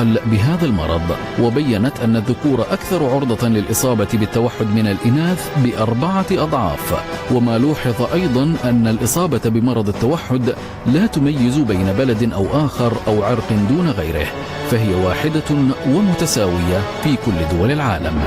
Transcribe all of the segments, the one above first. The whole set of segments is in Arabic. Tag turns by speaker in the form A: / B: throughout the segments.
A: الأقل بهذا المرض، وبيّنت أن الذكور أكثر عرضة للإصابة بالتوحد من الإناث ب4 أضعاف. وما لوحظ أيضا أن الإصابة بمرض التوحد لا تميز بين بلد أو آخر أو عرق دون غيره، فهي واحدة ومتساوية في كل دول العالم.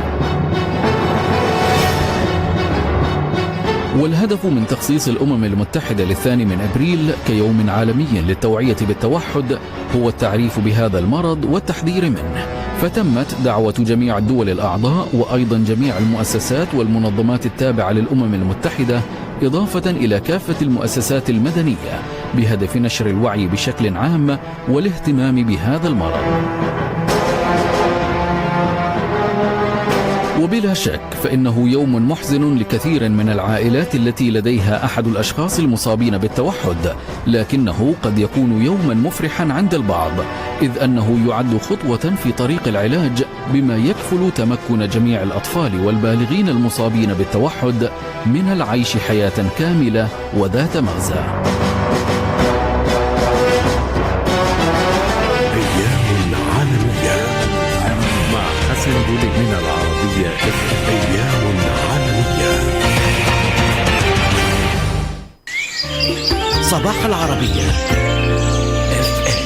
A: والهدف من تخصيص الأمم المتحدة للثاني من أبريل كيوم عالمي للتوعية بالتوحد هو التعريف بهذا المرض والتحذير منه. فتمت دعوة جميع الدول الأعضاء وأيضا جميع المؤسسات والمنظمات التابعة للأمم المتحدة، إضافة إلى كافة المؤسسات المدنية، بهدف نشر الوعي بشكل عام والاهتمام بهذا المرض. وبلا شك فإنه يوم محزن لكثير من العائلات التي لديها أحد الأشخاص المصابين بالتوحد، لكنه قد يكون يوما مفرحا عند البعض، إذ أنه يعد خطوة في طريق العلاج بما يكفل تمكن جميع الأطفال والبالغين المصابين بالتوحد من العيش حياة كاملة وذات مغزى.
B: أيام عالمية مع حسن بولي من العربية. أيام عالمية.
C: صباح العربية FM.